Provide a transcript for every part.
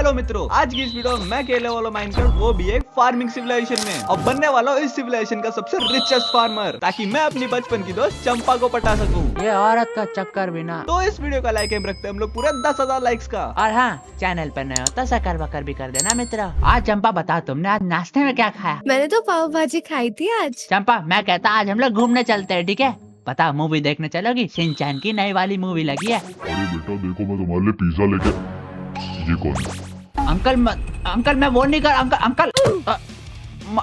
Hello मित्रों, आज की इस वीडियो में मैं खेलने वाला माइनक्राफ्ट, वो भी एक फार्मिंग सिविलाइजेशन में। अब बनने वाला हूँ इस सिविलाइजेशन का सबसे रिचेस्ट फार्मर, ताकि मैं अपनी बचपन की दोस्त चंपा को पटा सकूं। ये औरत का चक्कर बिना। तो इस वीडियो का लाइक एम रखते हैं हम लोग पूरे 10,000 लाइक्स का। और हाँ, चैनल पर नए हो तो सकर बकर भी कर देना मित्र। आज चंपा बता, तुमने आज नाश्ते में क्या खाया? मैंने तो पाव भाजी खाई थी आज। चंपा, मैं कहता आज हम लोग घूमने चलते हैं, ठीक है? बता, मूवी देखने चलोगी? शिनचैन की नई वाली मूवी लगी है। अरे बेटा देखो, मैं तुम्हारे लिए पिज्जा लेके। ये कौन है? अंकल मैं वो नहीं कर। अंकल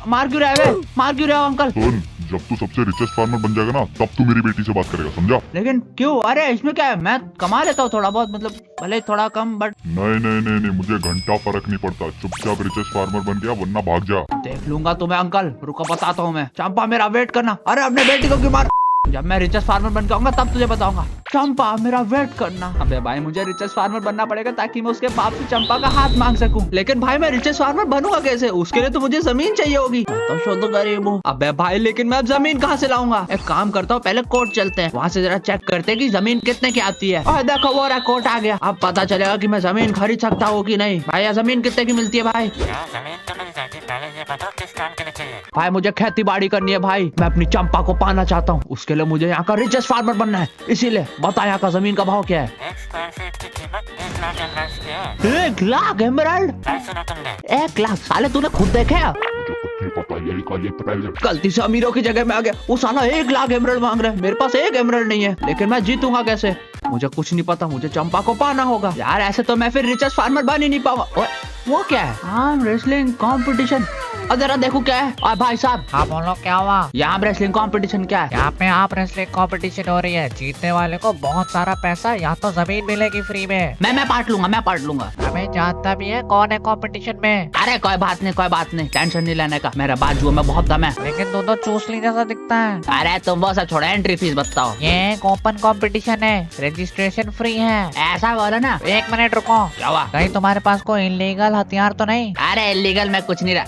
मार क्यों रहे हो? मार क्यों रहे हो अंकल? सुन, जब तू सबसे रिचेस्ट फार्मर बन जाएगा ना, तब तू मेरी बेटी से बात करेगा, समझा? लेकिन क्यों? अरे इसमें क्या है, मैं कमा लेता हूँ थोड़ा बहुत, मतलब भले थोड़ा कम, बट नहीं, मुझे घंटा फर्क नहीं पड़ता। चुपचाप रिचेस्ट फार्मर बन गया, वरना भाग जा। देख लूंगा तुम्हें अंकल, रुको बताता हूँ मैं। चंपा मेरा वेट करना। अरे अपने बेटी को क्यों मार? जब मैं रिचेस्ट फार्मर बन के आऊंगा तब तुझे बताऊंगा। चंपा मेरा वेट करना। अबे भाई, मुझे रिचेस्ट फार्मर बनना पड़ेगा ताकि मैं उसके बाप से चंपा का हाथ मांग सकूं। लेकिन भाई मैं रिचेस्ट फार्मर बनूंगा कैसे? उसके लिए तो मुझे जमीन चाहिए होगी। मैं तो शुद्ध गरीब हूँ। अबे भाई, लेकिन मैं अब जमीन कहाँ से लाऊंगा? एक काम करता हूँ, पहले कोर्ट चलते हैं, वहाँ से जरा चेक करते हैं कि जमीन कितने की आती है। और देखो वो रहा, कोर्ट आ गया। अब पता चलेगा कि मैं जमीन खरीद सकता हूँ कि नहीं। भाई यह जमीन कितने की मिलती है भाई? जमीन तो मिल जाएगी, पहले ये बताओ किस काम के लिए चाहिए। भाई मुझे खेती बाड़ी करनी है भाई। मैं अपनी चंपा को पाना चाहता हूँ, उसके लिए मुझे यहाँ का रिचेस्ट फार्मर बनना है। इसीलिए बता, यहाँ का जमीन का भाव क्या है? एक स्क्वायर फीट की कीमत 1 लाख एमराल्ड्स की है। 1 लाख एमराल्ड? क्या सुना तुमने? 1 लाख? साले तूने खुद देखे? मुझे कुछ नहीं पता, यही का ये पहले। गलती से अमीरों की जगह में आ गया। वो साला 1 लाख एमराल्ड मांग रहा है, मेरे पास 1 एमराल्ड नहीं है। लेकिन मैं जीतूंगा कैसे? मुझे कुछ नहीं पता, मुझे चंपा को पाना होगा यार। ऐसे तो मैं फिर रिचेस्ट फार्मर बन ही नहीं पाऊंगा। वो क्या है? Arm wrestling competition. और जरा देखो क्या है। और भाई साहब, हाँ बोलो, क्या हुआ? यहाँ रेसलिंग कंपटीशन क्या है? यहाँ पे आप रेसलिंग कंपटीशन हो रही है। जीतने वाले को बहुत सारा पैसा या तो जमीन मिलेगी फ्री में। मैं पार्ट लूंगा। हमें जानता भी है कौन है कंपटीशन में। अरे कोई बात नहीं, टेंशन नहीं लेने का। मेरा बाजू में बहुत दम है। लेकिन दोनों चूसली जैसा दिखता है। अरे तुम वो सब छोड़ो, एंट्री फीस बताओ। ये एक ओपन कंपटीशन है, रजिस्ट्रेशन फ्री है। ऐसा बोलो ना। 1 मिनट रुको। क्या हुआ? कहीं तुम्हारे पास कोई इलीगल हथियार तो नहीं? अरे इलीगल में कुछ नहीं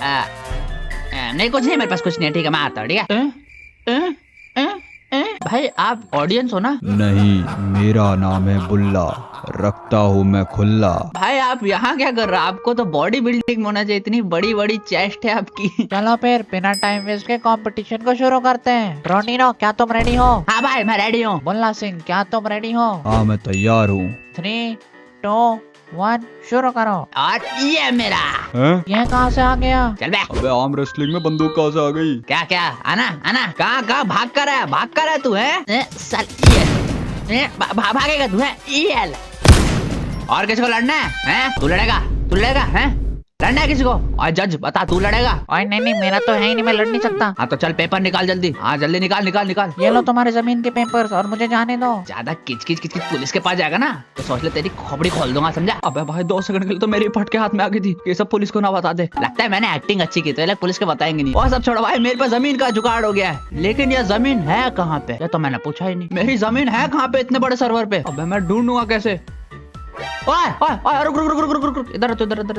नहीं, कुछ नहीं, मेरे पास कुछ नहीं है। ठीक है, मैं आता हूँ। ठीक है। भाई आप ऑडियंस हो ना? नहीं, मेरा नाम है बुल्ला, रखता हूँ मैं खुल्ला। भाई आप यहाँ क्या कर रहे हो? आपको तो बॉडी बिल्डिंग होना चाहिए, इतनी बड़ी बड़ी चेस्ट है आपकी। चलो फिर बिना टाइम वेस्ट के कंपटीशन को शुरू करते हैं। रोनिनो, क्या तुम रेडी हो? हाँ भाई मैं रेडी हूँ। बुल्ला सिंह, क्या तुम रेडी हो? हाँ मैं तैयार हूँ। 3, 2, 1 शुरू करो। और ये मेरा। ये कहाँ से आ गया? चल बे। अबे आर्म रेसलिंग में बंदूक कहाँ से आ गई? क्या आना कहाँ भाग कर है तू? है साल ये भागेगा तू? है ये और किसी को लड़ना है? तू लड़ेगा है? लड़ना है किसी को? और जज बता, तू लड़ेगा? और नहीं, मेरा तो है ही नहीं, मैं लड़ नहीं सकता। हाँ तो चल पेपर निकाल जल्दी। हाँ जल्दी निकाल। ये लो तुम्हारे जमीन के पेपर्स और मुझे जाने दो। ज्यादा किच पुलिस के पास जाएगा ना तो सोच ले तेरी खोपड़ी खोल दूंगा, समझा? अबे भाई 2 सेकंड के लिए तो मेरी फट के हाथ में आ गई थी। ये सब पुलिस को ना बता दे। लगता है मैंने एक्टिंग अच्छी की, तो पुलिस के बताएंगे नहीं। और सब छोड़ो भाई, मेरे पास जमीन का जुगाड़ हो गया है। लेकिन ये जमीन है कहाँ पे? ये तो मैंने पूछा ही नहीं। मेरी जमीन है कहाँ पे इतने बड़े सर्वर पे? अबे मैं ढूंढूंगा कैसे? ओए रुक, इधर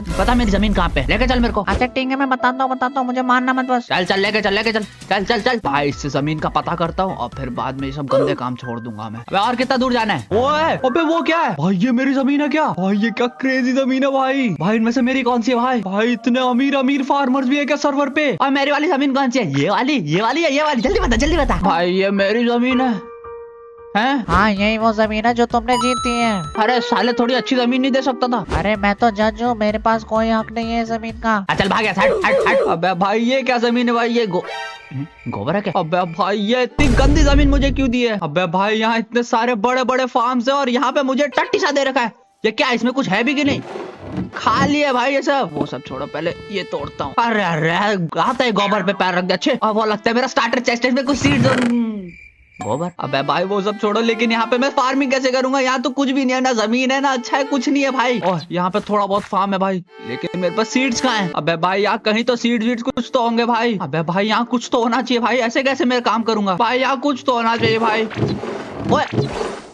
बता मेरी जमीन कहाँ पे? लेके चल मेरे को। अच्छा ठीक है, मैं बताता हूँ, मुझे मारना मत बस। चल लेके चल भाई, इससे जमीन का पता करता हूँ और फिर बाद में ये सब गंदे काम छोड़ दूंगा मैं। अबे और कितना दूर जाना है? ओए अबे वो क्या है भाई? ये मेरी जमीन है क्या? भाई ये क्या क्रेजी जमीन है भाई इनमें से मेरी कौन सी है भाई इतने अमीर फार्मर्स भी है क्या सर्वर पे? और मेरी वाली जमीन कौन सी है? ये वाली जल्दी बता भाई। ये मेरी जमीन है? हाँ यही वो जमीन है जो तुमने जीती है। अरे साले, थोड़ी अच्छी जमीन नहीं दे सकता था? अरे मैं तो जज हूँ, मेरे पास कोई हक नहीं है जमीन का। चल भाग गया, हट। अबे भाई ये क्या जमीन है भाई? ये गोबर है क्या? अबे भाई ये इतनी गंदी जमीन मुझे क्यों दी है? अबे भाई यहाँ इतने सारे बड़े फार्म्स है और यहाँ पे मुझे टट्टी सा दे रखा है। ये क्या, इसमें कुछ है भी कि नहीं? खाली है भाई ये सब। वो सब छोड़ो, पहले ये तोड़ता हूँ। अरे आता है गोबर पे पैर रख दिया। अच्छे, और वो लगता है मेरा स्टार्टर चेस्ट में कुछ सीड्स गोबर। अबे भाई वो सब छोड़ो, लेकिन यहाँ पे मैं फार्मिंग कैसे करूंगा? यहाँ तो कुछ भी नहीं है, ना जमीन है ना अच्छा है, कुछ नहीं है भाई। और यहाँ पे थोड़ा बहुत फार्म है भाई, लेकिन मेरे पास सीड्स कहाँ हैं? अबे भाई यहाँ कहीं तो सीड्स कुछ तो होंगे भाई। अबे भाई यहाँ कुछ तो होना चाहिए भाई, ऐसे कैसे मैं काम करूंगा भाई? यहाँ कुछ तो होना चाहिए भाई।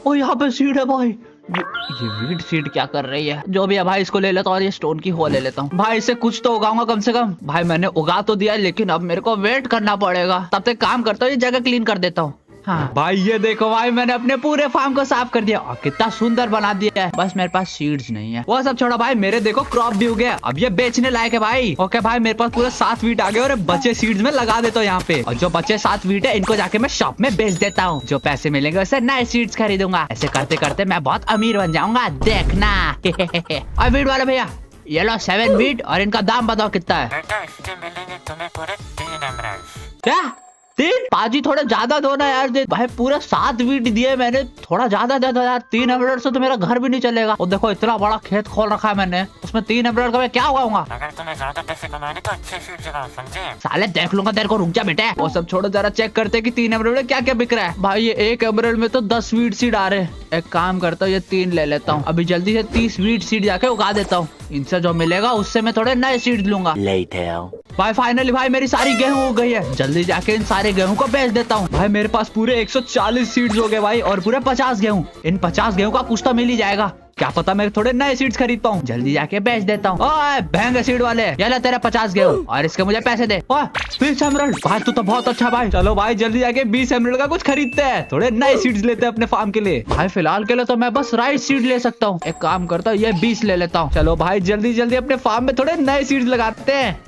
ओए यहाँ पे सीड है भाई। ये वीड सीड क्या कर रही है? जो भी है भाई, इसको ले लेता हूँ और ये स्टोन की हो ले लेता हूँ भाई। इससे कुछ तो उगाऊंगा कम से कम। भाई मैंने उगा तो दिया, लेकिन अब मेरे को वेट करना पड़ेगा। तब तक काम करता हूँ, ये जगह क्लीन कर देता हूँ। हाँ भाई ये देखो भाई, मैंने अपने पूरे फार्म को साफ कर दिया और कितना सुंदर बना दिया है। बस मेरे पास सीड्स नहीं है। वो सब छोड़ो भाई, मेरे देखो क्रॉप भी हो गया, अब ये बेचने लायक है भाई। ओके भाई, मेरे पास पूरे 7 वीट आ गए और बचे सीड्स में लगा देता हूँ यहाँ पे। और जो बचे 7 वीट है इनको जाके मैं शॉप में बेच देता हूँ। जो पैसे मिलेंगे उससे नए सीड्स खरीदूंगा। ऐसे करते करते मैं बहुत अमीर बन जाऊंगा, देखना। और वीट वाले भैया, ये लो 7 वीट और इनका दाम बताओ कितना है। बेटा इसके मिलेंगे तुम्हें पूरे 3 एमराल्ड्स। क्या 3? पाजी थोड़ा ज्यादा दो ना यार। भाई पूरा 7 वीट दिए मैंने, थोड़ा ज्यादा दे दो यार। 3 एमराल्ड से तो मेरा घर भी नहीं चलेगा। और देखो इतना बड़ा खेत खोल रखा है मैंने, उसमें 3 एमराल्ड का मैं क्या उगाऊंगा? अगर तुम्हें ज्यादा पैसे कमाने तो अच्छे सीड्स लगाओ, समझे? साले देख लूंगा तेरे को, रुक जा बेटे। वो सब छोड़ो, जरा चेक करते कि 3 एमराल्ड में क्या क्या बिक रहा है। भाई ये 1 एमराल्ड में तो 10 वीट सीड आ रहे हैं। एक काम करता हूँ, ये 3 ले लेता हूँ। अभी जल्दी से 30 वीट सीड जाके उगा देता हूँ। इनसे जो मिलेगा उससे मैं थोड़े नए सीड लूंगा। भाई फाइनली भाई मेरी सारी गेहूं हो गई है। जल्दी जाके इन सारे गेहूं को बेच देता हूँ। भाई मेरे पास पूरे 140 सीड्स हो गए भाई, और पूरे 50 गेहूं। इन 50 गेहूं का कुछ तो मिल ही जाएगा। क्या पता मैं थोड़े नए सीड्स खरीद पाऊँ। जल्दी जाके बेच देता हूँ। ओए महंगे सीड वाले, ये ले तेरे 50 गेहूं और इसके मुझे पैसे दे। 20 एमराल्ड। भाई तू तो बहुत अच्छा भाई। चलो भाई जल्दी जाके 20 एमराल्ड का कुछ खरीदते हैं, थोड़े नए सीड्स लेते हैं अपने फार्म के लिए। भाई फिलहाल के लिए तो मैं बस राइस सीड ले सकता हूँ। एक काम करता हूँ, ये 20 ले लेता हूँ। चलो भाई जल्दी जल्दी अपने फार्म में थोड़े नए सीड्स लगाते हैं।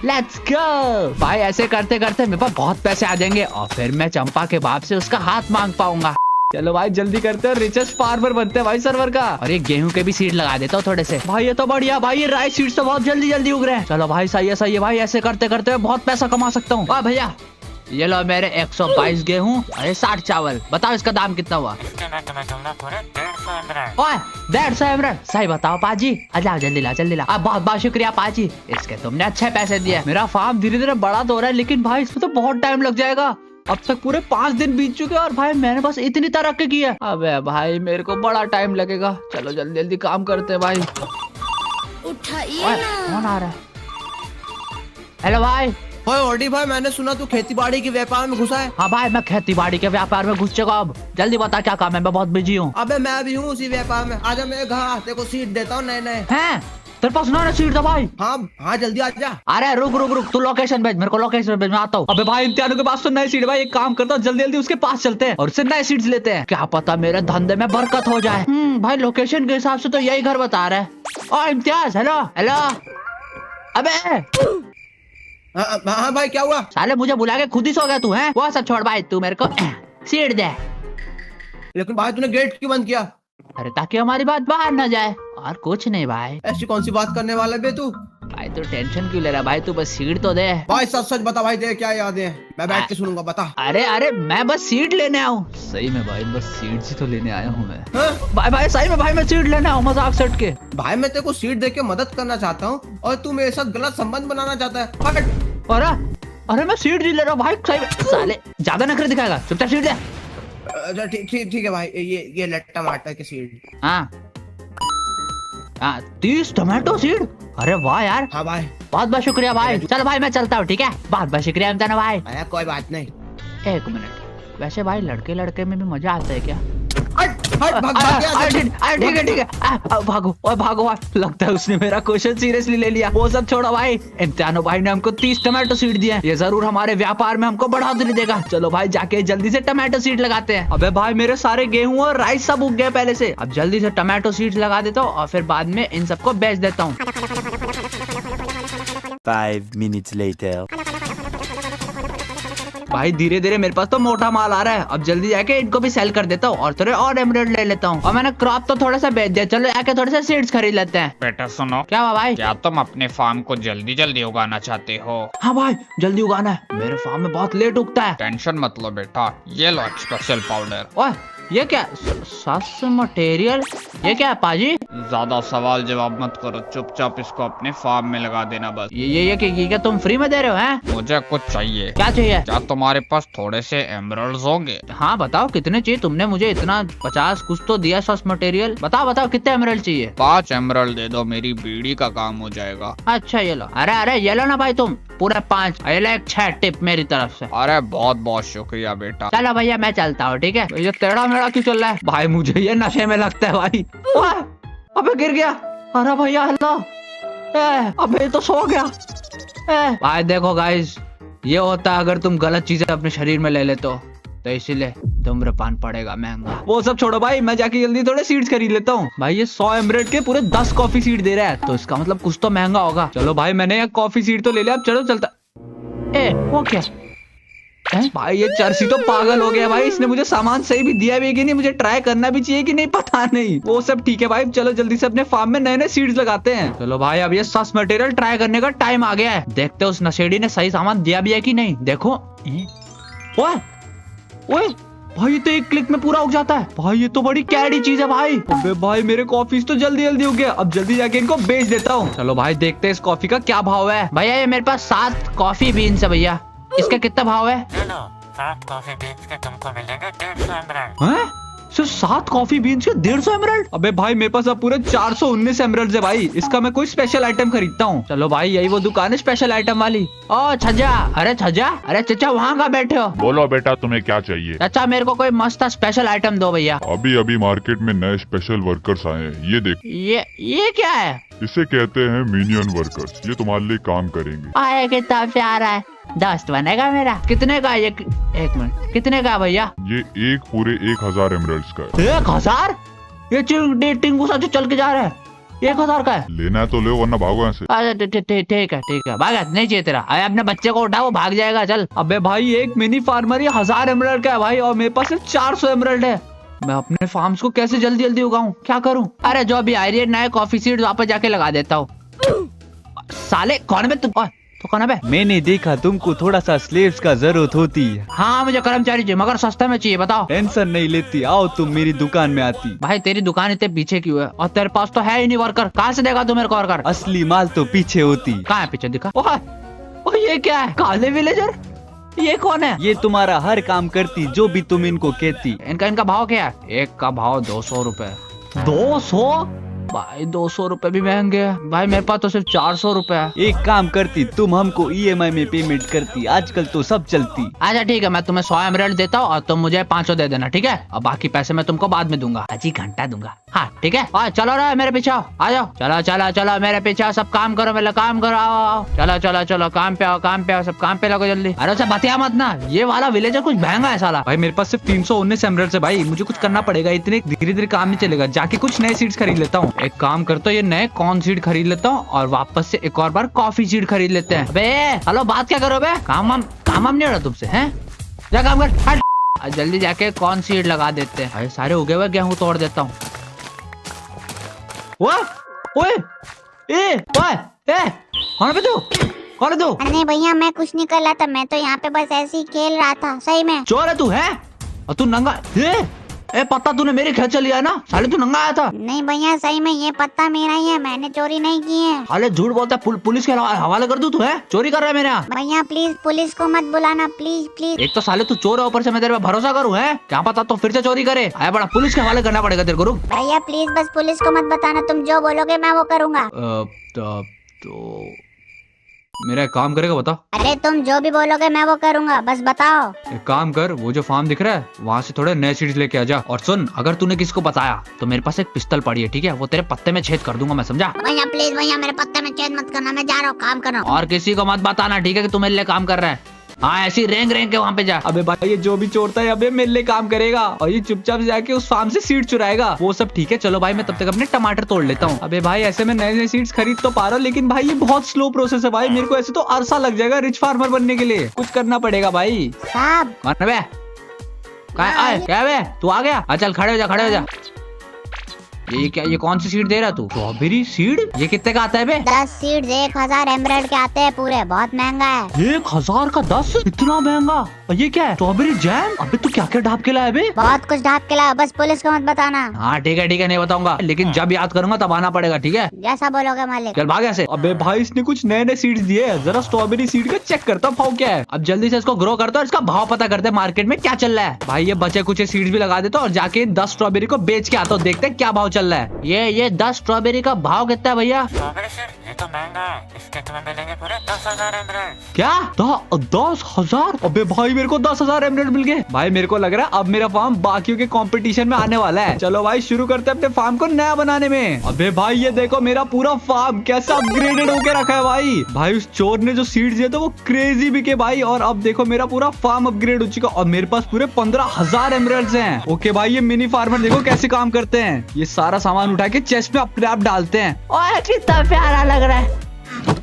Let's go. भाई ऐसे करते करते मेरे पास बहुत पैसे आ जाएंगे और फिर मैं चंपा के बाप से उसका हाथ मांग पाऊंगा। चलो भाई जल्दी करते हैं, रिचेस्ट फार्मर बनते हैं भाई सर्वर का। और ये गेहूं के भी सीड लगा देता हूँ थोड़े से। भाई ये तो बढ़िया भाई, ये राइस सीड्स तो बहुत जल्दी जल्दी उग रहे हैं। चलो भाई सही है भाई, ऐसे करते करते बहुत पैसा कमा सकता हूँ। वाह भैया, ये लो मेरे 122 गेहूं और 60 चावल। बताओ इसका दाम कितना हुआ? इसके मैं तुम्हें दूंगा पूरे 150 एमराल्ड। ओए 150 एमराल्ड, सही बताओ पाजी। जाओ जल्दी ला जल्दी ला। बहुत बहुत शुक्रिया पाजी, इसके तुमने अच्छे पैसे दिए। मेरा फार्म धीरे धीरे बड़ा तो हो रहा है, लेकिन भाई इसमें तो बहुत टाइम लग जाएगा। अब तक पूरे 5 दिन बीत चुके हैं और भाई मैंने बस इतनी तरक्की की है। अबे भाई मेरे को बड़ा टाइम लगेगा। चलो जल्दी जल्दी काम करते हैं भाई। उठाइए कौन ना। आ रहा है? हेलो भाई। ओए ओडी भाई, मैंने सुना तू खेती बाड़ी के व्यापार में घुसा है। हाँ भाई मैं खेती बाड़ी के व्यापार में घुस चुका। अब जल्दी बता क्या काम है, मैं बहुत बिजी हूँ। अबे मैं भी हूँ उसी व्यापार में। आजा मेरे घर, तेरे को सीट देता हूँ नए नए। हैं तेरे पास नया सीट था भाई? हाँ जल्दी आजा। अरे रुक तू लोकेशन भेज मेरे को, लोकेशन भेज, मैं आता हूँ। अबे भाई इम्तियानों के पास तो नए सीट। भाई एक काम करता हूँ, जल्दी जल्दी उसके पास चलते हैं और उससे नए सीट्स लेते हैं। क्या पता मेरे धंधे में बरकत हो जाए। भाई लोकेशन के हिसाब से तो यही घर बता रहा है। ओ इम्तियाज, हेलो हेलो। अबे हाँ भाई क्या हुआ? साले मुझे बुला के खुद ही सो गया तू है? वो सब छोड़ भाई, तू मेरे को सीट दे। लेकिन भाई तूने गेट क्यों बंद किया? अरे ताकि हमारी बात बाहर न जाए, और कुछ नहीं भाई। ऐसी कौन सी बात करने वाला बे तू? भाई तू टेंशन क्यों ले रहा भाई, तू बस सीट तो दे। भाई सच सच बता भाई, तेरे क्या यादें हैं? मैं बैठ के सुनूंगा, बता। अरे मैं बस सीट लेने आया हूँ। सही में भाई बस सीट ही तो लेने आया हूँ मैं। हाँ? भाई सही में भाई मैं सीट लेने आया हूँ, मजाक सट के। भाई मैं तेरे को सीट दे के मदद करना चाहता हूँ और तू मेरे साथ गलत संबंध बनाना चाहता है। अरे मैं सीट नहीं ले रहा हूँ भाई, सही में। साले ज्यादा नखरे दिखाएगा, चुपचाप सीट दे। अच्छा ठीक है भाई, ये ले टमाटर की सीड। हाँ 30 टमाटो सीड। अरे वाह यार। हाँ भाई बहुत बहुत शुक्रिया भाई। चलो भाई मैं चलता हूँ, ठीक है? बहुत बहुत शुक्रिया इम्तियान भाई। कोई बात नहीं। 1 मिनट, वैसे भाई लड़के में भी मजा आता है क्या? ठीक है भागो। लगता है उसने मेरा क्वेश्चन सीरियसली ले लिया। वो सब छोड़ो भाई, इम्तियानो भाई ने हमको 30 टमाटो सीड दिए। ये जरूर हमारे व्यापार में हमको बढ़ोतरी देगा। चलो भाई जाके जल्दी से टमाटो सीड लगाते हैं। अबे भाई मेरे सारे गेहूं और राइस सब उग गए पहले से। अब जल्दी से टमाटो सीड्स लगा देता हूँ और फिर बाद में इन सबको बेच देता हूँ। 5 minutes later. भाई धीरे धीरे मेरे पास तो मोटा माल आ रहा है। अब जल्दी जाके इनको भी सेल कर देता हूँ और थोड़े और एमराल्ड ले लेता हूँ। और मैंने क्रॉप तो थोड़ा सा बेच दिया। चलो जाके थोड़े से सीड्स खरीद लेते हैं। बेटा सुनो, क्या हुआ भाई? क्या तुम अपने फार्म को जल्दी जल्दी उगाना चाहते हो? हाँ भाई जल्दी उगाना है, मेरे फार्म में बहुत लेट उगता है। टेंशन मत लो बेटा, ये लो स्पेशल पाउडर। ओए ये क्या? सस मटेरियल? ये क्या है पाजी? ज्यादा सवाल जवाब मत करो, चुपचाप इसको अपने फार्म में लगा देना बस। ये क्या तुम फ्री में दे रहे हो? हैं? मुझे कुछ चाहिए। क्या चाहिए? क्या तुम्हारे पास थोड़े से एमराल्ड्स होंगे? हाँ बताओ कितने चाहिए? तुमने मुझे इतना 50 कुछ तो दिया सस मटेरियल। बताओ कितने एमराल्ड चाहिए? 5 एमराल्ड दे दो, मेरी बीड़ी का काम हो जाएगा। अच्छा ये लो। अरे ये लो ना भाई, तुम पूरा 5। ये ले 6 टिप मेरी तरफ से। अरे बहुत बहुत शुक्रिया बेटा। चलो भैया मैं चलता हूँ, ठीक है? ये टेढ़ा मेढ़ा क्यों चल रहा है भाई? मुझे ये नशे में लगता है भाई। अबे गिर गया। अरे भैया अल्लाह, अबे तो सो गया। भाई देखो गाइस, ये होता है अगर तुम गलत चीजें अपने शरीर में ले लेते हो, तो इसीलिए धूम्रपान पड़ेगा महंगा। वो सब छोड़ो भाई, मैं जाके जल्दी थोड़े सीड्स खरीद लेता हूँ। भाई ये 100 एमरेड के पूरे 10 कॉफी सीड दे रहा है, तो इसका मतलब कुछ तो महंगा होगा। चलो भाई मैंने एक कॉफी सीड तो ले लिया, अब चलो चलता। ए वो क्या है? भाई ये चर्सी तो पागल हो गया भाई, इसने मुझे सामान सही भी दिया भी है कि नहीं, मुझे ट्राई करना भी चाहिए कि नहीं पता नहीं। वो सब ठीक है भाई, चलो जल्दी से अपने फार्म में नए नए सीड्स लगाते हैं। चलो भाई अब ये सस मटेरियल ट्राई करने का टाइम आ गया है, देखते हैं उस नशेड़ी ने सही सामान दिया भी है कि नहीं। देखो ओए ओए भाई ये तो एक क्लिक में पूरा उग जाता है भाई, ये तो बड़ी कैडी चीज है भाई। अबे भाई मेरे कॉफीज तो जल्दी जल्दी उग गया, अब जल्दी जाके इनको बेच देता हूँ। चलो भाई देखते हैं इस कॉफी का क्या भाव है। भैया ये मेरे पास 7 कॉफी बीन्स है भैया, इसका कितना भाव है? 7 कॉफी बीन्स के तुमको मिलेगा 150 एमराल्ड। हैं? सिर्फ 7 कॉफी बीन्स के 150 एमराल्ड? अबे भाई मेरे पास अब पूरे 419 एमराल्ड है भाई, इसका मैं कोई स्पेशल आइटम खरीदता हूँ। चलो भाई यही वो दुकान है स्पेशल आइटम वाली। ओ छज्जा, अरे छज्जा, अरे चाचा वहाँ कहाँ बैठे हो? बोलो बेटा तुम्हें क्या चाहिए? चाचा मेरे को कोई मस्त स्पेशल आइटम दो भैया। अभी अभी मार्केट में नए स्पेशल वर्कर्स आए हैं, ये देख। ये क्या है? इसे कहते हैं मिनियन वर्कर्स, ये तुम्हारे लिए काम करेंगे। आए कितना प्यारा है, दोस्त बनेगा मेरा। कितने का ये? एक मिनट, कितने का भैया? ये एक पूरे 1000 एमराल्ड्स का है। 1000? ये टिंगू सा जो चल के जा रहा है 1000 का है? लेना है तो लो वरना भागो यहाँ से। अच्छा ठीक है भागा, नहीं चाहिए तेरा। अरे अपने बच्चे को उठा, वो भाग जाएगा, चल। अबे भाई एक मिनी फार्मर ये 1000 एमराल्ड का है भाई, और मेरे पास सिर्फ 400 एमराल्ड है। मैं अपने फार्म्स को कैसे जल्दी जल्दी उगाऊं, क्या करूं? अरे जो अभी आई रही है नए कॉफी सीड वापस जाके लगा देता हूँ। साले कौन है तुम? तो कौन है? मैंने देखा तुमको थोड़ा सा स्लेव्स का जरूरत होती है। हाँ मुझे कर्मचारी चाहिए, मगर सस्ते में चाहिए, बताओ। टेंशन नहीं लेती, आओ तुम मेरी दुकान में आती। भाई तेरी दुकान इतने पीछे क्यों है, और तेरे पास तो है ही नहीं वर्कर, कहाँ से देगा तू मेरे को वर्कर? असली माल तो पीछे होती। कहाँ है पीछे, दिखा। ओह ये क्या है? काले विलेजर, ये कौन है? ये तुम्हारा हर काम करती जो भी तुम इनको कहती। इनका भाव क्या है? एक का भाव 200 रुपए। 200? भाई 200 रुपए भी महंगे है भाई, मेरे पास तो सिर्फ 400 रुपए है। एक काम करती, तुम हमको EMI में पेमेंट करती, आजकल तो सब चलती। अच्छा ठीक है, मैं तुम्हें 100 एमराल्ड देता हूँ और तुम मुझे 500 दे देना, ठीक है? और बाकी पैसे मैं तुमको बाद में दूंगा, अजी घंटा दूंगा। हाँ ठीक है, चलो रहा मेरे पीछे आ जाओ। चलो मेरे पीछे, सब काम करो, मेरा काम करो, आओ। चलो काम पे आओ, सब काम पे लगो जल्दी। अरे उसे बतिया मत ना, ये वाला विलेजर कुछ महंगा है साला। भाई मेरे पास सिर्फ 319 एमराल्ड है भाई, मुझे कुछ करना पड़ेगा, इतने धीरे धीरे काम नहीं चलेगा। जाके कुछ नए सीड्स खरीद लेता हूँ। एक काम करता हूँ, ये नए कॉर्न सीड खरीद लेता हूँ और वापस से एक और बार कॉफी सीड खरीद लेते हैं। बे हेलो, बात क्या करो बे, काम नहीं हो रहा तुमसे, हैं? जा काम कर, हट। जल्दी जाके कॉर्न सीड लगा देते हैं। अरे सारे उगे हुए गेहूं तोड़ देता हूँ। कौन है तू? अरे भैया मैं कुछ नहीं कर रहा था, मैं तो यहाँ पे बस ऐसे ही खेल रहा था। सही में चोर है तू, है? और तू नंगा? पत्ता तूने मेरे खेत से लिया ना साले, तू नंगा आया था? नहीं भैया सही में ये पत्ता मेरा ही है, मैंने चोरी नहीं की है। साले झूठ बोलता है, पुलिस के हवाले कर दूं, तू है चोरी कर रहा है मेरे यहाँ। भैया प्लीज पुलिस को मत बुलाना, प्लीज। एक तो साले तू चोर है, ऊपर से मैं तेरे पे भरोसा करूँ, है क्या पता तो फिर से चोरी करे। आया बड़ा, पुलिस के हवाले करना पड़ेगा तेरे को। रुक भैया प्लीज बस पुलिस को मत बताना, तुम जो बोलोगे मैं वो करूँगा। तो मेरा एक काम करेगा, बता। अरे तुम जो भी बोलोगे मैं वो करूँगा, बस बताओ। एक काम कर, वो जो फार्म दिख रहा है वहाँ से थोड़े नए सीड्स लेके आ जा। और सुन, अगर तूने किसी को बताया तो मेरे पास एक पिस्तल पड़ी है, ठीक है? वो तेरे पत्ते में छेद कर दूंगा मैं, समझा? भैया प्लीज भैया मेरे पत्ते में छेद मत करना, मैं जा रहा हूँ काम कर रहा हूँ। और किसी को मत बताना, ठीक है, कि तू मेरे लिए काम कर रहा है। हाँ ऐसी रेंग के वहाँ पे जा। अबे भाई ये जो भी चोरता है अबे मेरे लिए काम करेगा, और ये चुपचाप जाके उस फार्म से सीड चुराएगा। वो सब ठीक है, चलो भाई मैं तब तक अपने टमाटर तोड़ लेता हूँ। अबे भाई ऐसे में नए नए सीड्स खरीद तो पा रहा हूँ, लेकिन भाई ये बहुत स्लो प्रोसेस है भाई, मेरे को ऐसे तो अरसा लग जाएगा रिच फार्मर बनने के लिए। कुछ करना पड़ेगा भाई। साहब क्या बे, तू आ गया? चल खड़े हो जा। ये क्या, ये कौन सी सीड दे रहा तू? Strawberry seed? ये कितने का आता है बे? 10 सीड्स 1000 एमराल्ड के आते हैं पूरे, बहुत महंगा है। 1000 का 10? इतना महंगा? और ये क्या है, स्ट्रॉबेरी जैम? अबे तू क्या ढाप के लाया बे? बहुत कुछ ढाप के लाया, बस पुलिस को मत बताना। हाँ ठीक है नहीं बताऊंगा, लेकिन जब याद करूंगा तब आना पड़ेगा, ठीक है? जैसा बोलोगे मालिक। चल भाग ऐसे। अबे भाई इसने कुछ नए नए सीड्स दिए हैं, जरा स्ट्रॉबेरी सीड का चेक करता भाव क्या है। अब जल्दी से इसको ग्रो करता और इसका भाव पता करते मार्केट में क्या चल रहा है। भाई ये बचे कुछ सीड्स भी लगा देता और जाके 10 स्ट्रॉबेरी को बेच के आता हूँ, देखते हैं क्या भाव चल रहा है। ये 10 स्ट्रॉबेरी का भाव कितना है भैया? स्ट्रॉबेरी सीड ये तो महंगा है, इसके तुम्हें मिलेंगे पूरे 10,000 एमराल्ड। क्या 10,000? अबे भाई मेरे को 10,000 एमराल्ड मिल गए। भाई मेरे को लग रहा है अब मेरा फार्म बाकियों के कंपटीशन में आने वाला है। चलो भाई शुरू करते हैं अपने फार्म को नया बनाने में। अबे भाई ये देखो मेरा पूरा फार्म कैसा अपग्रेडेड होके रखा है भाई। भाई उस चोर ने जो सीड्स दिए थे वो क्रेजी बिके भाई। और अब देखो मेरा पूरा फार्म अपग्रेड हो चुका और मेरे पास पूरे 15,000 एमराल्ड्स हैं। ओके भाई ये मिनी फार्मर देखो कैसे काम करते हैं। ये सारा सामान उठा के चेस्ट में अपने आप डालते हैं। ओए कितना प्यारा लग रहा है।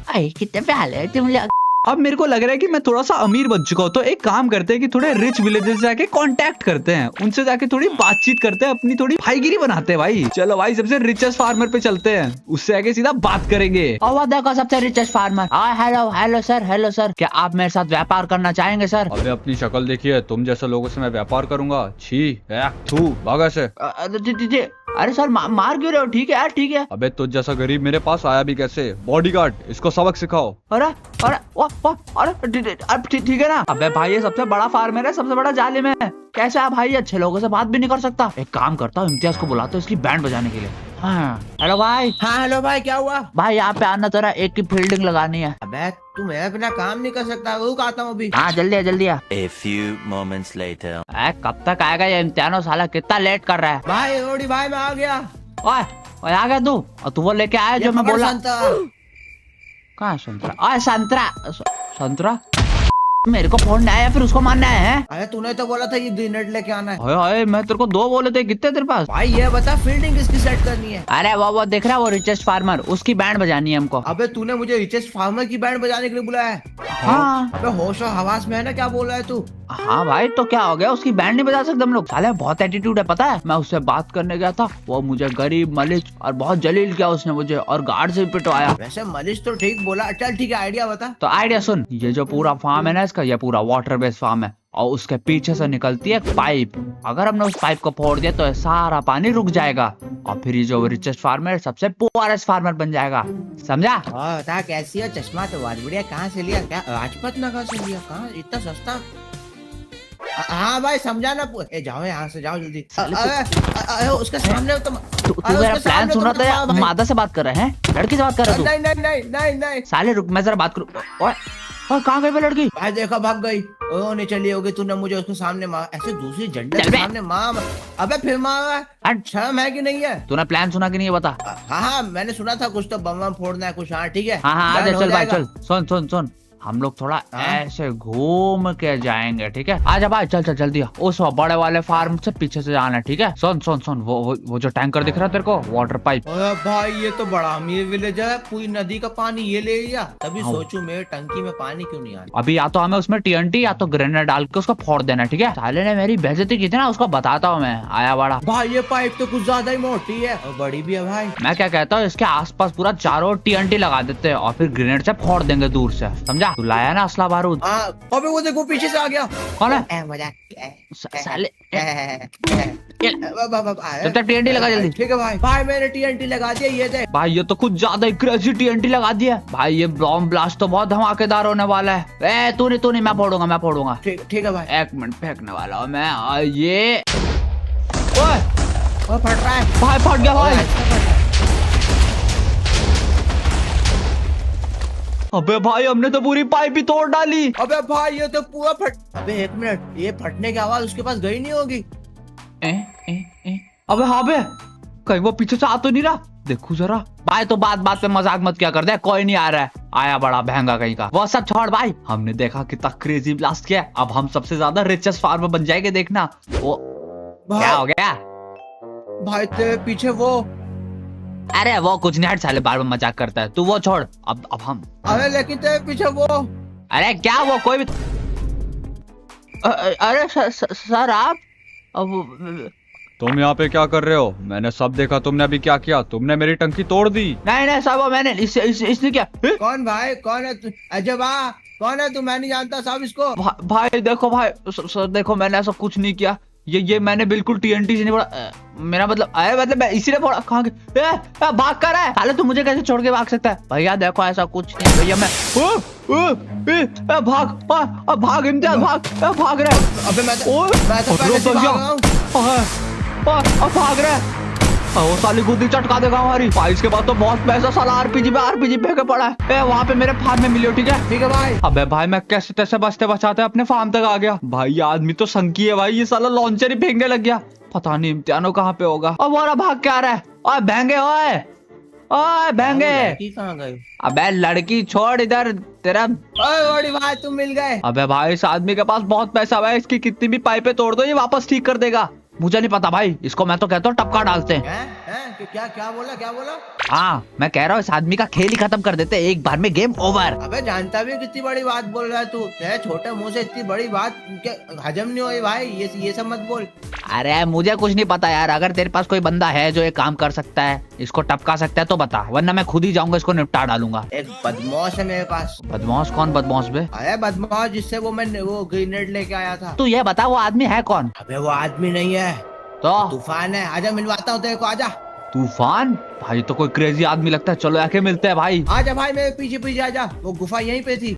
अरे कितने प्यारे है तुम लोग। अब मेरे को लग रहा है कि मैं थोड़ा सा अमीर बन चुका हूँ, तो एक काम करते हैं कि थोड़े रिच विलेजेस जाके कांटेक्ट करते हैं, उनसे जाके थोड़ी बातचीत करते हैं, अपनी थोड़ी भाईगिरी बनाते हैं भाई। चलो भाई सबसे रिचेस्ट फार्मर पे चलते हैं, उससे आगे सीधा बात करेंगे। और देखो सबसे richest farmer. Hello hello sir, hello sir, क्या आप मेरे साथ व्यापार करना चाहेंगे सर? अबे अपनी शक्ल देखिए, तुम जैसे लोगों से मैं व्यापार करूंगा? छी थू भागा से। अरे सर मार क्यों रहे हो? ठीक है यार ठीक है। अबे तुझ जैसा गरीब मेरे पास आया भी कैसे? बॉडीगार्ड इसको सबक सिखाओ। अरे अरे अरे ठीक है ना। अबे भाई ये सबसे बड़ा फार्मर है, सबसे बड़ा जालिम है। कैसे है भाई, अच्छे लोगों से बात भी नहीं कर सकता। एक काम करता हूँ इम्तियाज को बुलाता हूँ इसकी बैंड बजाने के लिए। हाँ हेलो भाई। हाँ हेलो भाई, क्या हुआ? भाई यहाँ पे आना जरा, एक की फील्डिंग लगानी है। अबे तू मेरा बिना काम नहीं कर सकता, वो आता हूँ अभी। हाँ जल्दी आ जल्दी आ। A few moments later. कब तक आएगा ये इम्तियानो, साला कितना लेट कर रहा है। भाई ओडी भाई मैं आ गया। ओए आ गया तू? और तू वो लेके आया जो मैं बोला? कहाँ संतरा? ओए संतरा संतरा मेरे को फोन आया फिर उसको मानना है? अरे तूने तो बोला था ये ग्रेनेड लेके आना है। हाय मैं तेरे को 2 बोले थे, कितने तेरे पास? भाई ये बता फील्डिंग किसकी सेट करनी है? अरे वो दिख रहा है वो रिचेस्ट फार्मर, उसकी बैंड बजानी है हमको। अबे तूने मुझे रिचेस्ट फार्मर की बैंड बजाने के लिए बुलाया है? हाँ। अबे होश और हवास में है ना, क्या बोल रहा है तू? हाँ भाई तो क्या हो गया, उसकी बैंड नहीं बजा सकते हम लोग? साले बहुत एटीट्यूड है पता है। मैं उससे बात करने गया था, वो मुझे गरीब मलिच और बहुत जलील किया उसने मुझे, और गार्ड से पिटवाया। वैसे मलिच तो ठीक बोला, चल ठीक है आइडिया बता। तो आइडिया सुन, ये जो पूरा फार्म है ना इसका, ये पूरा वाटर बेस्ड फार्म है और उसके पीछे से निकलती है पाइप। अगर हमने उस पाइप को फोड़ दिया तो सारा पानी रुक जाएगा और फिर ये जो रिचेस्ट फार्मर सबसे पुअरेस्ट फार्मर बन जाएगा, समझा? बता कैसी है? चश्मा तो बहुत बढ़िया, कहाँ से लिया? क्या राजपथ नगर से लिया? कहाँ इतना सस्ता? हाँ भाई समझा ना। जाओ यहाँ से जाओ जल्दी। अरे उसके सामने तू मेरा प्लान सुन रहा था या मादा से बात कर रहे हैं? लड़की से बात कर रहे हो? नहीं साले रुक मैं जरा बात करूँ। ओए कहाँ गई वो लड़की? भाई देखा भाग गई। ओ नहीं चली होगी, तूने मुझे उसके सामने मार, ऐसे दूसरी झंडे के सामने मार। अबे फिर मार, शर्म है कि नहीं है? तूने प्लान सुना कि नहीं बता? हाँ मैंने सुना था कुछ तो बम फोड़ना है कुछ। हाँ ठीक है। हाँ चल भाई चल। सुन हम लोग थोड़ा ऐसे घूम के जाएंगे, ठीक है? आजा भाई चल जल्दी। उस बड़े वाले फार्म से पीछे से जाना है, ठीक है? सुन वो जो टैंकर दिख रहा है तेरे को, वाटर पाइप। भाई ये तो बड़ा अमीर विलेज है, पूरी नदी का पानी ये ले लिया। तभी सोचूं मेरे टंकी में पानी क्यों नहीं आ रहा। अभी या तो हमें उसमें TNT या तो ग्रेनेड डाल के उसको फोड़ देना, ठीक है? साले ने मेरी बेइज्जती की थी ना, उसको बताता हूँ मैं। आया बड़ा भाई, ये पाइप तो कुछ ज्यादा ही मोटी है और बड़ी भी है भाई। मैं क्या कहता हूँ, इसके आसपास पूरा चारों TNT लगा देते हैं और फिर ग्रेनेड से फोड़ देंगे दूर से, समझा? तू लाया ना असला बारूद? अबे वो देखो पीछे से आ गया। कौन है? साले जब तक TNT लगा जल्दी। ठीक है भाई मैंने TNT लगा दिया, ये देख। भाई ये तो कुछ ज्यादा ही क्रेजी TNT लगा दिया भाई। ये बॉम्ब ब्लास्ट तो बहुत धमाकेदार होने वाला है। तू नहीं मैं फोड़ूंगा। ठीक है भाई, 1 मिनट फेंकने वाला हूँ मैं। ये फट रहा है भाई, फट गया भाई। अबे भाई हमने तो पूरी पाइप ही तोड़ डाली। अबे भाई ये तो पूरा फट। अबे 1 मिनट, ये फटने की आवाज उसके पास गई नहीं होगी? अबे हाँ बे, कहीं वो पीछे से आ तो नहीं रहा? देखो जरा। भाई तो बात पे मजाक मत क्या कर दे, कोई नहीं आ रहा है। आया बड़ा महंगा कहीं का। वो सब छोड़ भाई, हमने देखा कितना क्रेजी ब्लास्ट किया। अब हम सबसे ज्यादा रिचेस्ट फार्मर बन जाएंगे, देखना। वो क्या हो गया भाई? तेरे पीछे वो। अरे वो कुछ नहीं, हट साले, बार बार मजाक करता है तू। वो छोड़, अब हम। अरे लेकिन तेरे पीछे वो। अरे क्या वो कोई भी? अरे सर आप तुम यहाँ पे क्या कर रहे हो? मैंने सब देखा। तुमने अभी क्या किया? तुमने मेरी टंकी तोड़ दी। नहीं सर, वो मैंने इसने क्या? कौन भाई, कौन है तू? अजय वाह, कौन है तू? मैं नहीं जानता साहब इसको। भाई देखो भाई, सर देखो मैंने ऐसा कुछ नहीं किया। ये मैंने बिल्कुल TNT से नहीं फोड़ा। मेरा मतलब मैं इसीलिए फोड़ा। कहाँ के भाग कर रहा है साले? तू मुझे कैसे छोड़ के भाग सकता है? भैया देखो ऐसा कुछ नहीं भैया। मैं भाग इम्तियाज, भाग रहा है। अबे मैं तो पहले से भाग रहा हूं। भाग रहा है। वो साली गुद्दी चटका देगा हमारी भाई। इसके बाद तो बहुत पैसा साला आरपीजी पे के पड़ा है। वहाँ पे मेरे फार्म में मिलियो, ठीक है भाई। अबे भाई मैं कैसे तैसे बचते बचाते अपने फार्म तक आ गया भाई। ये आदमी तो संकी है भाई, ये साला लॉन्चर ही फेंकने लग गया। पता नहीं इम्तिहानों कहाँ पे होगा। अब वो भाग क्या रहा है? ओए बहंगे, ओए बहंगे कहाँ गए? अबे लड़की छोड़ इधर तेरा। ओए भाई तुम मिल गए। अबे भाई इस आदमी के पास बहुत पैसा है, इसकी कितनी भी पाइपें तोड़ दो ये वापस ठीक कर देगा। मुझे नहीं पता भाई, इसको मैं तो कहता हूँ टपका डालते हैं। क्या बोला? हाँ मैं कह रहा हूँ इस आदमी का खेल ही खत्म कर देते, एक बार में गेम ओवर। अबे जानता भी कितनी बड़ी बात बोल रहा है तू। तेरे छोटे मुंह से इतनी बड़ी बात हजम नहीं हुई भाई। ये सब मत बोल। अरे मुझे कुछ नहीं पता यार, अगर तेरे पास कोई बंदा है जो ये काम कर सकता है, इसको टपका सकता है तो बता, वरना मैं खुद ही जाऊंगा इसको निपटा डालूंगा। एक बदमाश है मेरे पास। बदमाश? कौन बदमाश बे? अरे बदमाश जिससे वो ग्रेनेड लेके आया था। तू ये बता वो आदमी है कौन? अबे वो आदमी नहीं है तो तूफान है। आजा मिलवाता हूँ तेरे को, आजा। तूफान? भाई तो कोई क्रेजी आदमी लगता है, चलो आके मिलते हैं भाई। आजा भाई मेरे पीछे आजा। वो गुफा यहीं पे थी।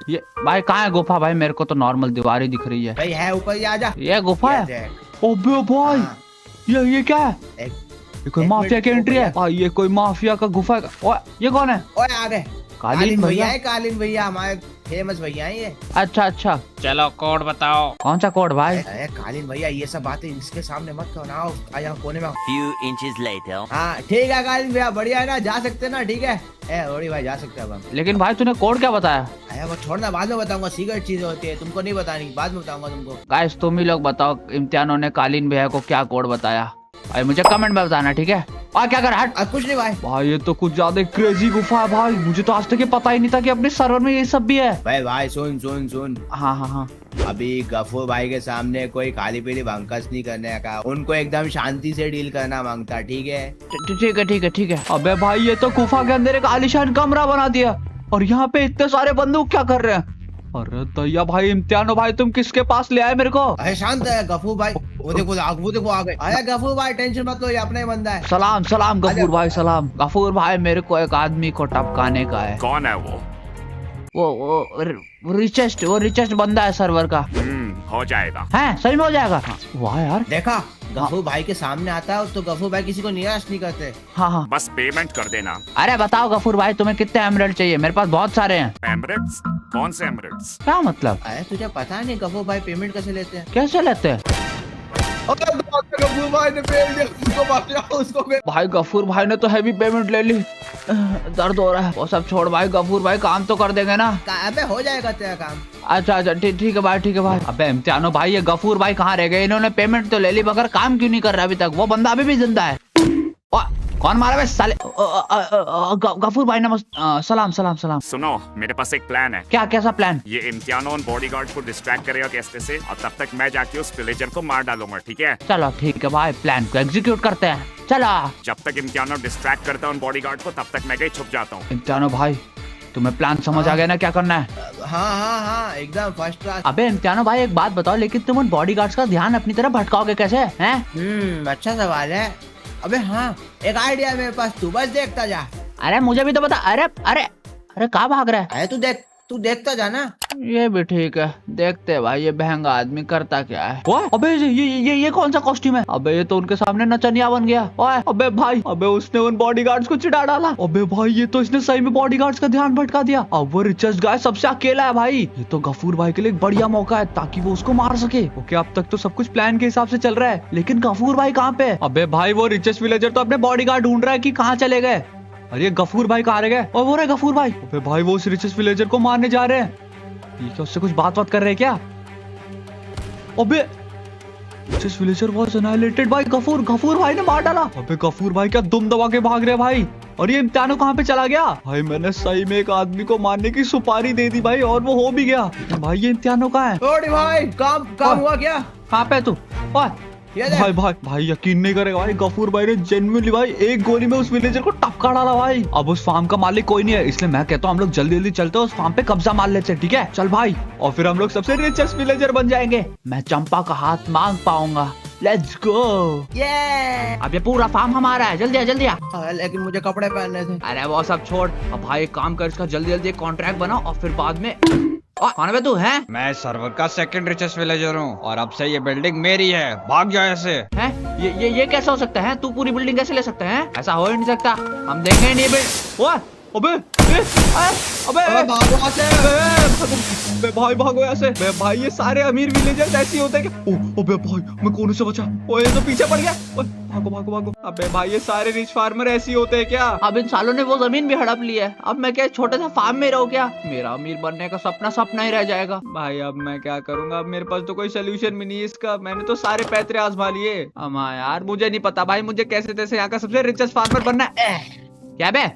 ये भाई कहाँ है गुफा? भाई मेरे को तो नॉर्मल दीवार ही दिख रही है। भाई है ऊपर ही, आजा। ये गुफा है? ओबे भाई ये क्या है? ये कोई माफिया की एंट्री है भाई। ये कोई माफिया का गुफा है। ओए ये कौन है? ओए आ गए। कालीन भैया है। कालीन भैया हमारे फेमस भैया है ये। अच्छा चलो कोड बताओ। कौन सा कोड भाई? अरे कालीन भैया ये सब बातें इसके सामने मत करो। आओ आजा कोने में। Few inches later. हाँ ठीक है कालीन भैया, बढ़िया है ना, जा सकते ना? ठीक है ओडी भाई जा सकते हैं अब हम। लेकिन भाई तूने कोड क्या बताया? अरे वो छोड़ना, बाद में बताऊंगा। सीक्रेट चीजें होती है, तुमको नहीं बतानी, बाद में बताऊंगा तुमको। गाइस तुम ही लोग बताओ इम्तिहानों ने कालीन भैया को क्या कोड बताया भाई, मुझे कमेंट में बताना, ठीक है? और क्या कर हट। कुछ नहीं भाई। भाई ये तो कुछ ज्यादा क्रेजी गुफा है भाई, मुझे तो आज तक ये पता ही नहीं था कि अपने सर्वर में ये सब भी है। भाई सुन। हाँ अभी गफूर भाई के सामने कोई काली पीली भंकस नहीं करने का, उनको एकदम शांति से डील करना मांगता, ठीक है? ठीक है। अबे भाई ये तो गुफा के अंदर एक आलीशान कमरा बना दिया और यहाँ पे इतने सारे बंदूक क्या कर रहे हैं? अरे दैया भाई इम्तिहानो भाई तुम किसके पास ले आए मेरे को? अरे शांत है गफूर भाई। वो देखो आ गए। अरे गफूर भाई टेंशन मत लो, ये अपना ही बंदा है। सलाम गफूर भाई, सलाम। गफूर भाई मेरे को एक आदमी को टपकाने का है। कौन है वो? वो रिचेस्ट बंदा है सर्वर का। हो जाएगा। है सही में हो जाएगा? वाह यार। देखा गफूर भाई के सामने आता है तो गफूर भाई किसी को निराश नहीं करते। हाँ बस पेमेंट कर देना। अरे बताओ गफूर भाई तुम्हें कितने एमराल्ड चाहिए? मेरे पास बहुत सारे हैं। एमराल्ड्स? कौन से एमराल्ड्स? क्या मतलब? अरे तुझे पता नहीं गफूर भाई पेमेंट कैसे लेते हैं? कैसे लेते हैं? गफूर भाई ने भाई गफूर भाई ने तो हैवी पेमेंट ले ली, दर्द हो रहा है। वो सब छोड़ भाई, गफूर भाई काम तो कर देंगे ना? अबे हो जाएगा तेरा काम। अच्छा ठीक है भाई। अबे इम्तिहानो भाई ये गफूर भाई कहाँ रह गए? इन्होंने पेमेंट तो ले ली मगर काम क्यों नहीं कर रहा अभी तक? वो बंदा अभी भी जिंदा है। कौन मारा बे साले? गफूर भाई नमस्ते। सलाम। सुनो मेरे पास एक प्लान है। क्या? कैसा प्लान? ये इम्तिहान और बॉडीगार्ड को डिस्ट्रैक्ट करेगा कैसे से, और तब तक मैं जाके उस विलेजर को मार डालूंगा, ठीक है? चलो ठीक है भाई, प्लान को एग्जीक्यूट करते हैं। चलो। जब तक इम्तिहान डिस्ट्रैक्ट करता है बॉडीगार्ड को, तब तक मैं कहीं छुप जाता हूँ। इम्तिहानो भाई तुम्हें प्लान समझ आ गया ना क्या करना है? हाँ एकदम फर्स्ट क्लास। अबे इम्तिहानो भाई एक बात बताओ, लेकिन तुम उन बॉडीगार्ड्स का ध्यान अपनी तरफ भटकाओगे कैसे? हैं? अच्छा सवाल है। अबे हाँ एक आइडिया है मेरे पास, तू बस देखता जा। अरे मुझे भी तो बता। अरे कहाँ भाग रहा है? अरे तू देखता जा ना। ये भी ठीक है, देखते हैं भाई ये महंगा आदमी करता क्या है। अबे ये कौन सा कॉस्ट्यूम है? अबे ये तो उनके सामने नचनिया बन गया। अबे भाई उसने उन बॉडीगार्ड्स को चिढ़ा डाला। अबे भाई ये तो इसने सही में बॉडीगार्ड्स का ध्यान भटका दिया। अब वो रिचेस्ट गाय सबसे अकेला है भाई। ये तो गफूर भाई के लिए एक बढ़िया मौका है ताकि वो उसको मार सके। ओके अब तक तो सब कुछ प्लान के हिसाब से चल रहा है, लेकिन गफूर भाई कहाँ पे? अबे भाई वो रिचेस्ट विलेजर तो अपने बॉडीगार्ड ढूंढ रहा है कि कहाँ चले गए। अरे गफूर भाई कहाँ रह गए? और वो रहे गफूर भाई। अबे भाई वो उस रिचेस्ट विलेजर को मारने जा रहे हैं। ये क्या उससे कुछ बात कर रहे हैं क्या? अबे रिचेस्ट विलेजर वाज एनाइलेटेड भाई। गफूर भाई ने मार डाला। अबे गफूर भाई क्या दुम दबा के भाग रहे भाई। और ये इम्तिहानो कहाँ पे चला गया? भाई मैंने सही में एक आदमी को मारने की सुपारी दे दी भाई, और वो हो भी गया। भाई ये इम्तिहानो कहाँ है? भाई काम हुआ क्या? कहाँ पे तू? भाई यकीन नहीं करेगा भाई, गफूर भाई ने जेन्युइनली भाई एक गोली में उस विलेजर को टपका डाला भाई। अब उस फार्म का मालिक कोई नहीं है, इसलिए मैं कहता हूँ हम लोग जल्दी चलते हैं उस फार्म पे कब्जा मार लेते हैं, ठीक है? चल भाई, और फिर हम लोग सबसे रिचेस्ट विलेजर बन जाएंगे। मैं चंपा का हाथ मांग पाऊंगा। Let's go. अब ये पूरा फार्म हमारा है। जल्दी आ। लेकिन मुझे कपड़े पहनने थे। अरे वो सब छोड़, अब भाई एक काम कर, इसका जल्दी कॉन्ट्रैक्ट बना और फिर बाद में कौन है बे तू? है मैं सर्वर का सेकंड रिचेस्ट विलेजर हूँ और अब से ये बिल्डिंग मेरी है। भाग जाओ ऐसे। ये कैसा हो सकता है? तू पूरी बिल्डिंग कैसे ले सकता है? ऐसा हो ही नहीं सकता। हम देखेंगे नहीं अबे भाई भागो यहाँ से। भाई ये सारे अमीर विलेजर्स ऐसे होते हैं क्या? अबे भाई मैं कोने से बचा। ओए तो पीछे पड़ गया। भागो भागो भागो। अबे भाई ये सारे रिच फार्मर ऐसे होते हैं क्या? अब इन सालों ने वो जमीन भी हड़प ली है। अब मैं क्या छोटे सा फार्म में रहूं क्या? मेरा अमीर बनने का सपना ही रह जाएगा। भाई अब मैं क्या करूंगा? अब मेरे पास तो कोई सोल्यूशन भी नहीं है इसका। मैंने तो सारे पैतरे आजमा लिए। अम्मा यार मुझे नहीं पता भाई, मुझे कैसे तैसे यहाँ का सबसे रिचेस्ट फार्मर बनना है। क्या बे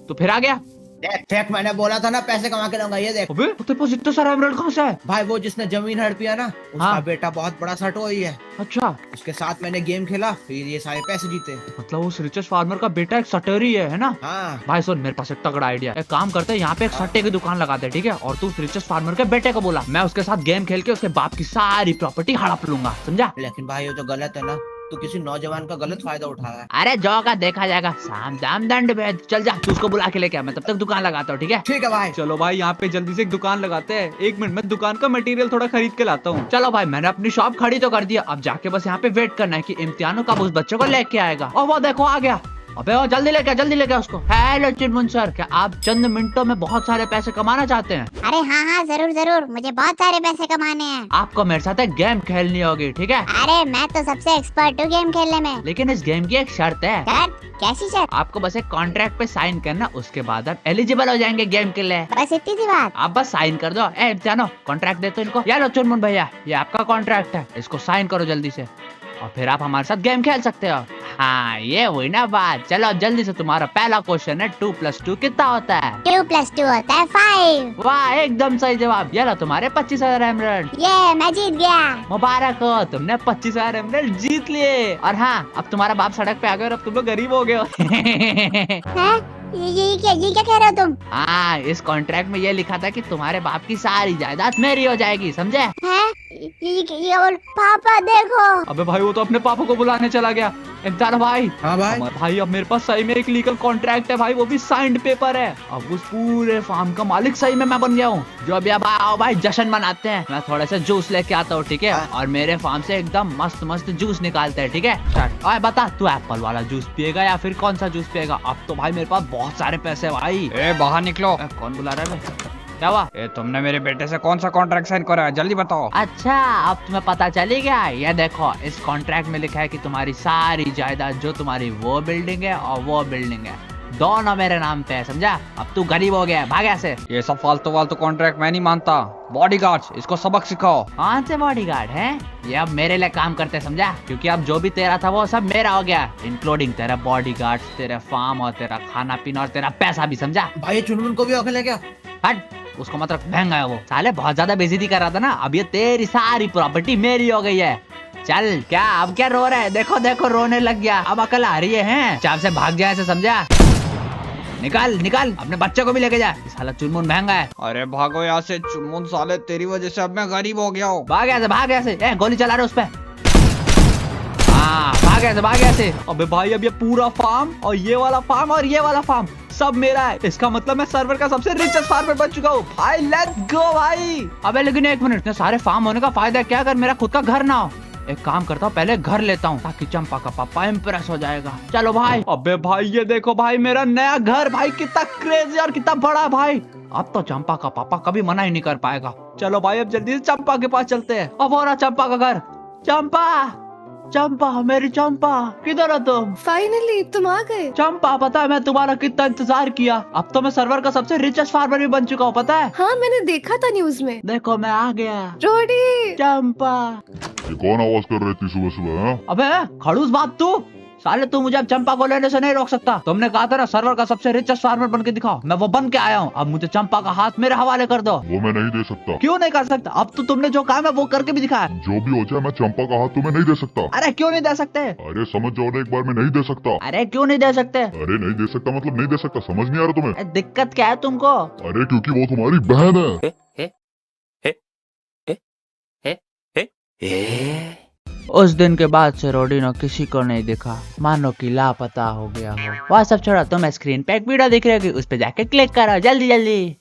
तू फिर आ गया? देख मैंने बोला था ना पैसे कमा के लाऊंगा। ये देख। अबे तेरे पास इतना सारा एमराल्ड कहाँ से है? भाई वो जिसने जमीन हड़पी है ना, उसका बेटा बहुत बड़ा सटो ही है। अच्छा, उसके साथ मैंने गेम खेला, फिर ये सारे पैसे जीते। मतलब उस रिचेस्ट फार्मर का बेटा एक सटेरी है ना? हाँ। भाई सुन, मेरे पास एक तगड़ा आइडिया। एक काम करते हैं, यहाँ पे एक सट्टे की दुकान लगाते हैं, ठीक है? और तू उस रिचेस्ट फार्मर के बेटे को बोला, मैं उसके साथ गेम खेल के उसके बाप की सारी प्रॉपर्टी हड़प लूंगा, समझा? लेकिन भाई ये तो गलत है ना, तो किसी नौजवान का गलत फायदा उठा रहा है। अरे जो का देखा जाएगा, साम दाम दंड भेद। चल जा, तू उसको बुला के लेके आ, मैं तब तक दुकान लगाता हूँ, ठीक है? ठीक है भाई। चलो भाई यहाँ पे जल्दी से एक दुकान लगाते हैं। 1 मिनट में दुकान का मटेरियल थोड़ा खरीद के लाता हूँ। चलो भाई, मैंने अपनी शॉप खड़ी तो कर दिया। अब जाके बस यहाँ पे वेट करना है कि इम्तिहानों कब उस बच्चे को लेके आएगा। और वो देखो आ गया। अबे वो जल्दी लेके उसको। हेलो चिरमुन सर, क्या आप चंद मिनटों में बहुत सारे पैसे कमाना चाहते हैं? अरे हाँ जरूर, मुझे बहुत सारे पैसे कमाने हैं। आपको मेरे साथ एक गेम खेलनी होगी, ठीक है? अरे मैं तो सबसे एक्सपर्ट हूँ गेम खेलने में। लेकिन इस गेम की एक शर्त है। कैसी शर्त? आपको बस एक कॉन्ट्रैक्ट पे साइन करना, उसके बाद आप एलिजिबल हो जाएंगे गेम के लिए। बस इतनी सी बात? आप बस साइन कर दो। जानो कॉन्ट्रैक्ट दे तो इनको। यार लो चुनमुन भैया, ये आपका कॉन्ट्रैक्ट है, इसको साइन करो जल्दी से, और फिर आप हमारे साथ गेम खेल सकते हो। हाँ ये हुई ना बात। चलो जल्दी से, तुम्हारा पहला क्वेश्चन है 2 + 2 कितना होता है? 2 + 2 होता है 5। वाह एकदम सही जवाब। ये लो तुम्हारे 25,000 एमराल्ड। ये मैं जीत गया। मुबारक हो, तुमने 25,000 एमराल्ड जीत लिए। और हाँ, अब तुम्हारा बाप सड़क पे आ गया और अब तुम लोग गरीब हो गए हो। ये क्या कह रहे हो तुम? हाँ, इस कॉन्ट्रैक्ट में ये लिखा था कि तुम्हारे बाप की सारी जायदाद मेरी हो जाएगी, समझे? ये पापा देखो। अबे भाई वो तो अपने पापा को बुलाने चला गया। इम्तिहान भाई। हाँ भाई। भाई अब मेरे पास सही में एक लीगल कॉन्ट्रैक्ट है भाई, वो भी साइंड पेपर है। अब उस पूरे फार्म का मालिक सही में मैं बन गया हूँ। जो अभी अब आओ भाई जश्न मनाते हैं। मैं थोड़ा सा जूस लेके आता हूँ, ठीक है? और मेरे फार्म से एकदम मस्त जूस निकालते हैं, ठीक है? और बता तू एप्पल वाला जूस पिएगा या फिर कौन सा जूस पिएगा? अब तो भाई मेरे पास बहुत सारे पैसे भाई। बाहर निकलो। कौन बुला रहा है? क्या हुआ? तुमने मेरे बेटे से कौन सा कॉन्ट्रैक्ट साइन करा है? जल्दी बताओ। अच्छा, अब तुम्हें पता चली गया। ये देखो, इस कॉन्ट्रैक्ट में लिखा है कि तुम्हारी सारी जायदाद, जो तुम्हारी वो बिल्डिंग है और वो बिल्डिंग है, दोनों मेरे नाम पे है, समझा? अब तू गरीब हो गया, भाग ऐसे। ये सब फालतू कॉन्ट्रैक्ट मैं नहीं मानता। बॉडीगार्ड्स, इसको सबक सिखाओ। कौन से बॉडीगार्ड हैं? ये अब मेरे लिए काम करते, समझा? क्योंकि अब जो भी तेरा था वो सब मेरा हो गया, इंक्लूडिंग तेरा बॉडीगार्ड्स, तेरा फार्म और तेरा खाना पीना और तेरा पैसा भी, समझा? भाई चुनमुन को भी अकल है क्या? हट, उसको मत रख, महंगा है वो। साले बहुत ज्यादा बेइज्जती कर रहा था ना, अब ये तेरी सारी प्रॉपर्टी मेरी हो गई है। चल क्या अब क्या रो रहा है? देखो रोने लग गया। अब अकल आ रही है? चाप से भाग जाए, समझा? निकाल अपने बच्चे को भी लेके जा। साला चुनमुन महंगा है। अरे भागो यहाँ से चुनमुन, साले तेरी वजह से अब मैं गरीब हो गया हूँ। भाग ऐसे। गोली चला रहे उस पे। हाँ भाग ऐसे। अबे भाई अब ये पूरा फार्म और ये वाला फार्म और ये वाला फार्म सब मेरा है। इसका मतलब मैं सर्वर का सबसे रिचेस्ट फार्मर बन चुका हूँ भाई। लेट्स गो भाई। अबे लेकिन 1 मिनट, सारे फार्म होने का फायदा क्या अगर मेरा खुद का घर ना हो? एक काम करता हूँ, पहले घर लेता हूँ ताकि चंपा का पापा इम्प्रेस हो जाएगा। चलो भाई। अबे भाई ये देखो भाई, मेरा नया घर भाई, कितना क्रेजी और कितना बड़ा है भाई। अब तो चंपा का पापा कभी मना ही नहीं कर पाएगा। चलो भाई अब जल्दी से चंपा के पास चलते हैं। अब हो रहा चंपा का घर। चंपा मेरी चंपा, किधर हो तुम? फाइनली तुम आ गए। चंपा, पता है मैं तुम्हारा कितना इंतजार किया। अब तो मैं सर्वर का सबसे रिचेस्ट फार्मर भी बन चुका हूँ, पता है? हाँ मैंने देखा था न्यूज में। देखो मैं आ गया। रोडी। चंपा। ये कौन आवाज कर रही थी सुबह? अबे खड़ूस बात तू। साले तू मुझे अब चंपा को लेने से नहीं रोक सकता। तुमने कहा था ना सर्वर का सबसे रिचेस्ट फार्मर बन के दिखाओ, मैं वो बन के आया हूँ। अब मुझे चंपा का हाथ मेरे हवाले कर दो। वो मैं नहीं दे सकता। क्यों नहीं कर सकता? अब तो तुमने जो काम है वो करके भी दिखाया। जो भी हो जाए मैं चंपा का हाथ तुम्हें नहीं दे सकता। अरे क्यों नहीं दे सकते? अरे समझ जाओ ना एक बार, मैं नहीं दे सकता। अरे क्यों नहीं दे सकते? अरे नहीं दे सकता मतलब नहीं दे सकता, समझ नहीं आ रहा तुम्हें? दिक्कत क्या है तुमको? अरे क्योंकि वो तुम्हारी बहन है। उस दिन के बाद से रोडिनो किसी को नहीं दिखा, मानो कि लापता हो गया हो। वह सब छोड़ो, तुम्हें स्क्रीन पे एक वीडियो दिख रही होगी, उस पे जाके क्लिक करो जल्दी।